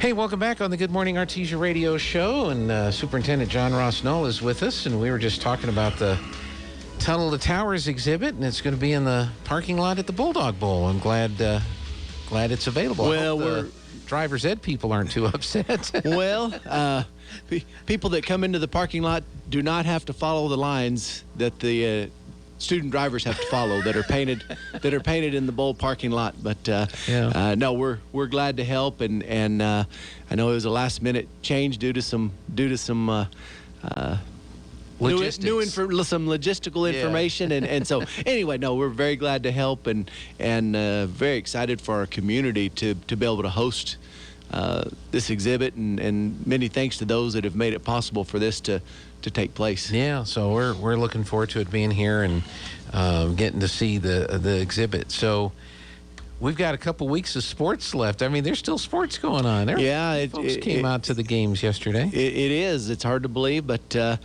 Hey, welcome back on the Good Morning Artesia radio show. And Superintendent John Ross Null is with us. And we were just talking about the Tunnel to Towers exhibit, and it's going to be in the parking lot at the Bulldog Bowl. I'm glad it's available. Well, the driver's ed people aren't too upset. Well, people that come into the parking lot do not have to follow the lines that the student drivers have to follow that are painted in the bowl parking lot. But no, we're glad to help, and I know it was a last minute change due to some some logistical information, and so anyway, no, we're very glad to help, and very excited for our community to be able to host this exhibit, and many thanks to those that have made it possible for this to take place. Yeah, so we're looking forward to it being here and getting to see the exhibit. So we've got a couple weeks of sports left. I mean, there's still sports going on. Folks came out to the games yesterday. It is. It's hard to believe, but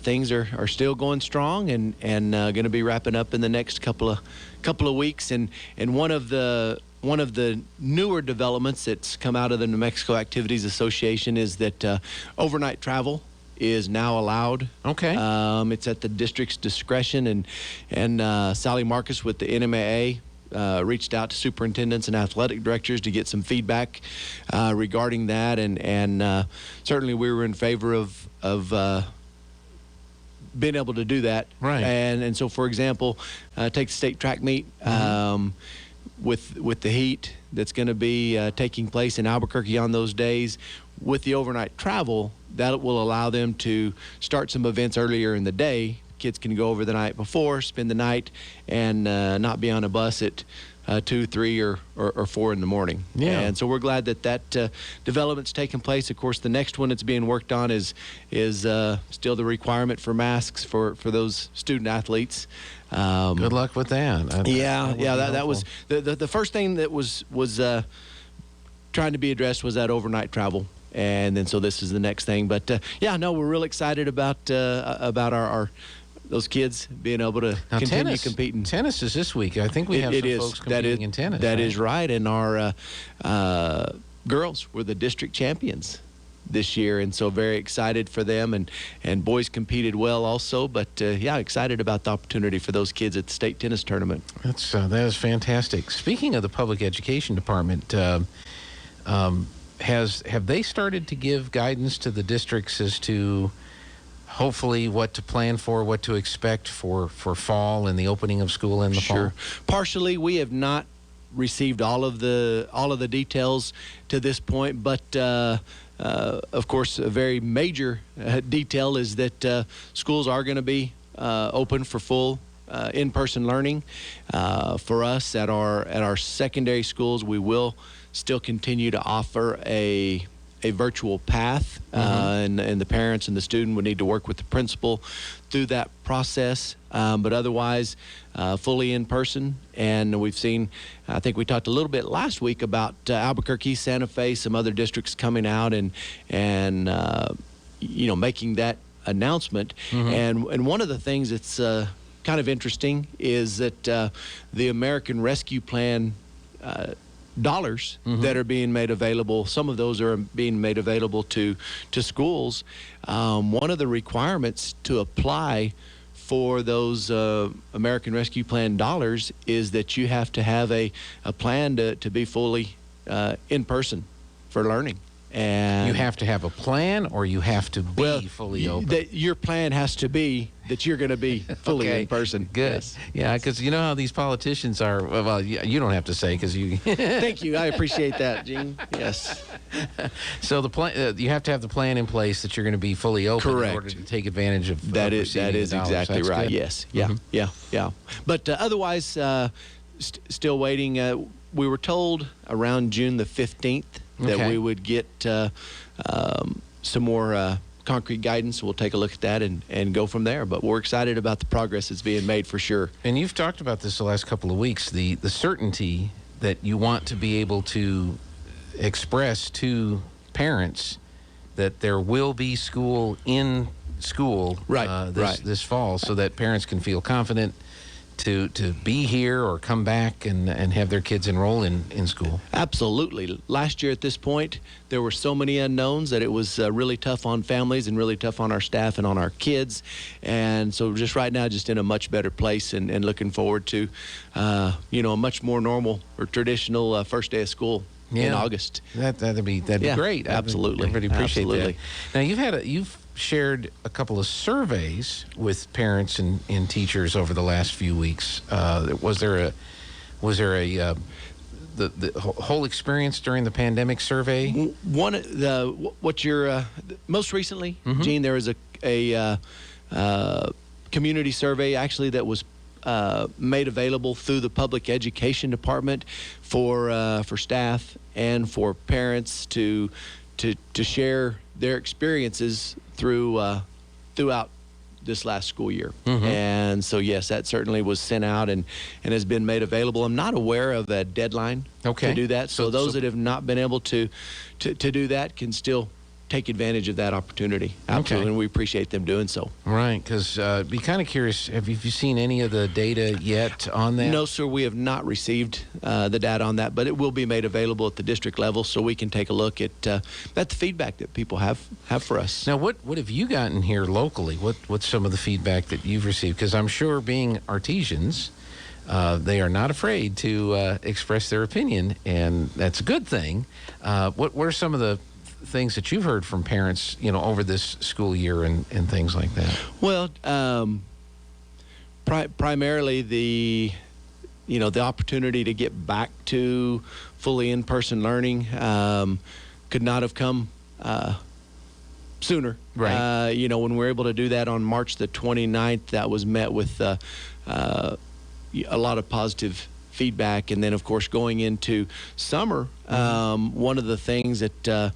things are still going strong, and going to be wrapping up in the next couple of weeks. And one of the newer developments that's come out of the New Mexico Activities Association is that overnight travel is now allowed. Okay. It's at the district's discretion, and Sally Marcus with the NMAA reached out to superintendents and athletic directors to get some feedback regarding that, and certainly we were in favor of being able to do that. Right. And so, for example, take the state track meet. With the heat that's going to be taking place in Albuquerque on those days, with the overnight travel, that will allow them to start some events earlier in the day. Kids can go over the night before, spend the night, and not be on a bus at 2, 3, or 4 in the morning. Yeah. And so we're glad that development's taking place. Of course, the next one that's being worked on is still the requirement for masks for those student athletes. Good luck with that. That was the first thing that was trying to be addressed was that overnight travel, and then so this is the next thing. But we're real excited about our those kids being able to continue competing. Tennis is this week. I think we have some folks competing in tennis. That is right, and our girls were the district champions this year, and so very excited for them, and boys competed well also, but excited about the opportunity for those kids at the state tennis tournament. That is fantastic. Speaking of the public education department, have they started to give guidance to the districts as to hopefully what to plan for, what to expect for fall and the opening of school in the fall? Partially, we have not received all of the details to this point, but of course, a very major detail is that schools are going to be open for full in-person learning. For us at our secondary schools, we will still continue to offer a virtual path, and the parents and the student would need to work with the principal through that process, but otherwise fully in person. And we've seen, I think we talked a little bit last week about Albuquerque, Santa Fe, some other districts coming out and making that announcement. And one of the things that's kind of interesting is that the American Rescue Plan dollars that are being made available, some of those are being made available to schools. One of the requirements to apply for those American Rescue Plan dollars is that you have to have a plan to be fully in person for learning. And you have to have a plan, or you have to be fully open? Your plan has to be that you're going to be fully in person. Good. Yes. Yeah, because you know how these politicians are. Well, you don't have to say because you. Thank you. I appreciate that, Gene. Yes. So the plan, you have to have the plan in place that you're going to be fully open. Correct. In order to take advantage of that. Is exactly right. Good. Yes. Yeah. But otherwise, still waiting. We were told around June the 15th. That we would get some more concrete guidance. We'll take a look at that and go from there. But we're excited about the progress that's being made for sure. And you've talked about this the last couple of weeks, the certainty that you want to be able to express to parents that there will be school in school this fall, so that parents can feel confident to be here or come back and have their kids enroll in school? Absolutely. Last year at this point, there were so many unknowns that it was really tough on families and really tough on our staff and on our kids. And so just right now, just in a much better place and looking forward to, a much more normal or traditional first day of school in August. That'd be great. Absolutely. Everybody appreciate Absolutely. that. Now you've shared a couple of surveys with parents and teachers over the last few weeks. Was there a the whole experience during the pandemic survey? What your most recently, Gene, there was a community survey actually that was made available through the public education department for staff and for parents to share their experiences throughout this last school year. And so yes, that certainly was sent out and has been made available. I'm not aware of a deadline to do that, so those that have not been able to do that can still take advantage of that opportunity. Absolutely, and we appreciate them doing so. Right, because be kind of curious, have you seen any of the data yet on that? No, sir, we have not received the data on that, but it will be made available at the district level so we can take a look at the feedback that people have for us. Now, what have you gotten here locally? What's some of the feedback that you've received? Because I'm sure being Artesians, they are not afraid to express their opinion, and that's a good thing. What are some of the things that you've heard from parents, over this school year and things like that? Well, primarily the opportunity to get back to fully in-person learning could not have come sooner. Right. When we were able to do that on March the 29th, that was met with a lot of positive feedback. And then, of course, going into summer, one of the things that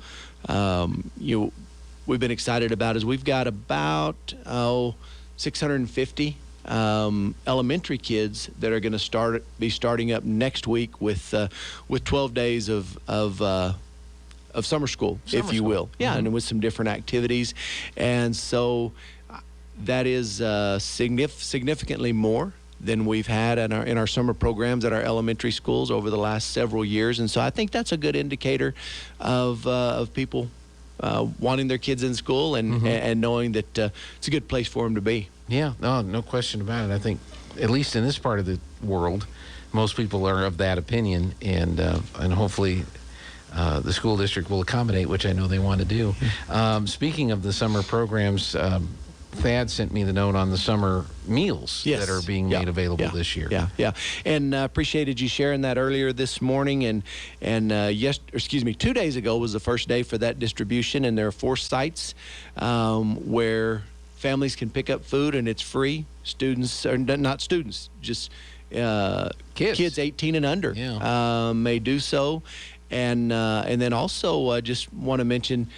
we've been excited about is we've got about 650 elementary kids that are going to be starting up next week with 12 days of summer school, if you will. Yeah, and with some different activities. And so that is significantly more than we've had in our summer programs at our elementary schools over the last several years. And so I think that's a good indicator of people wanting their kids in school and knowing that it's a good place for them to be. Yeah, no question about it. I think, at least in this part of the world, most people are of that opinion, and hopefully the school district will accommodate, which I know they want to do. Speaking of the summer programs, Thad sent me the note on the summer meals that are being made available this year. Yeah. And appreciated you sharing that earlier this morning. And 2 days ago was the first day for that distribution, and there are 4 sites where families can pick up food, and it's free. Students, or not students, just kids 18 and under may do so. And then also just want to mention,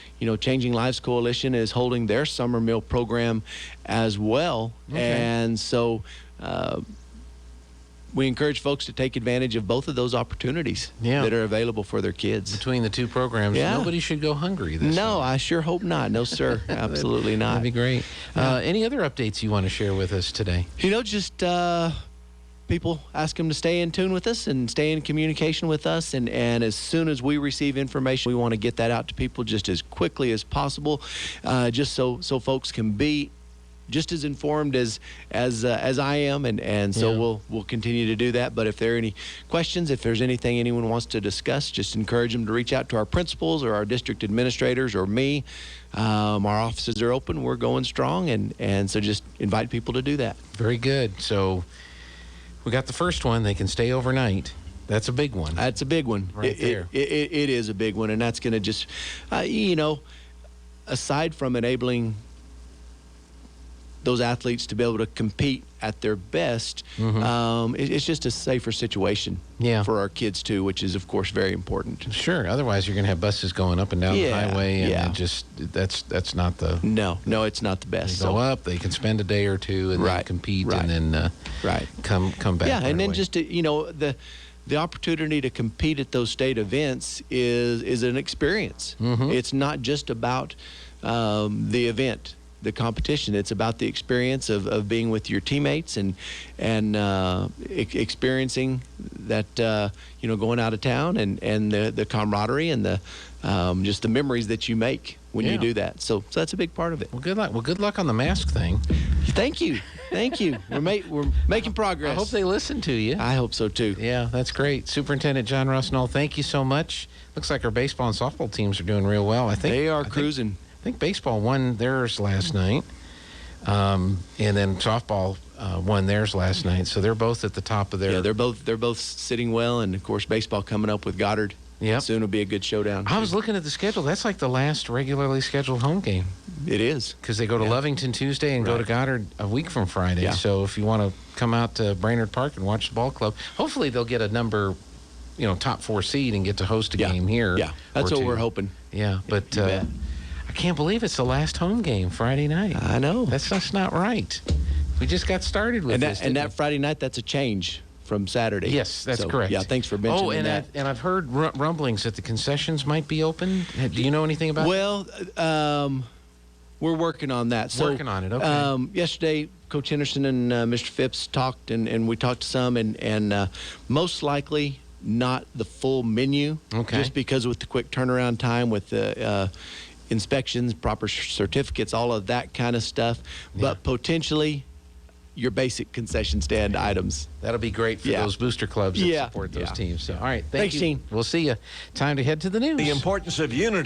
Changing Lives Coalition is holding their summer meal program as well. Okay. And so we encourage folks to take advantage of both of those opportunities that are available for their kids. Between the two programs, nobody should go hungry this summer. I sure hope not. No, sir. Absolutely not. That'd be great. Any other updates you want to share with us today? Just people ask them to stay in tune with us and stay in communication with us. And as soon as we receive information, we want to get that out to people just as quickly as possible, just so folks can be just as informed as I am. And so we'll continue to do that. But if there are any questions, if there's anything anyone wants to discuss, just encourage them to reach out to our principals or our district administrators or me. Our offices are open. We're going strong. And so just invite people to do that. Very good. So we got the first one. They can stay overnight. That's a big one. That's a big one. Right there. It is a big one, and that's going to just, aside from enabling those athletes to be able to compete at their best, it's just a safer situation for our kids too, which is of course very important. Sure. Otherwise, you're going to have buses going up and down the highway, and that's not the. No, it's not the best. They go up. They can spend a day or two and then compete, and then come back. Yeah, and then away. just the opportunity to compete at those state events is an experience. It's not just about the event, the competition. It's about the experience of being with your teammates and experiencing that going out of town and the camaraderie and the just the memories that you make when you do that. So that's a big part of it. Well, good luck. Well, good luck on the mask thing. Thank you. We're making progress. I hope they listen to you. I hope so too. Yeah, that's great. Superintendent John Ross Null, thank you so much. Looks like our baseball and softball teams are doing real well. I think they are cruising. I think baseball won theirs last night, and then softball won theirs last night. So they're both at the top of their. Yeah, they're both sitting well, and of course baseball coming up with Goddard. Yep. Soon will be a good showdown. I was looking at the schedule. That's like the last regularly scheduled home game. It is. Because they go to Lovington Tuesday and go to Goddard a week from Friday. Yeah. So if you want to come out to Brainerd Park and watch the ball club, hopefully they'll get a number, top 4 seed and get to host a game here. Yeah, that's what we're hoping. Yeah, but I can't believe it's the last home game Friday night. I know. That's just not right. We just got started with this. And that Friday night, that's a change from Saturday. Yes, that's correct. Yeah, thanks for mentioning that. And I've heard rumblings that the concessions might be open. Do you know anything about that? Well, we're working on that. Working on it, okay. Yesterday, Coach Henderson and Mr. Phipps talked, and we talked to some, and most likely not the full menu. Okay. Just because with the quick turnaround time, with the inspections, proper certificates, all of that kind of stuff. Yeah. But potentially your basic concession stand items. That'll be great for those booster clubs that support those teams. So, all right, thanks, Gene. We'll see you. Time to head to the news. The importance of unity.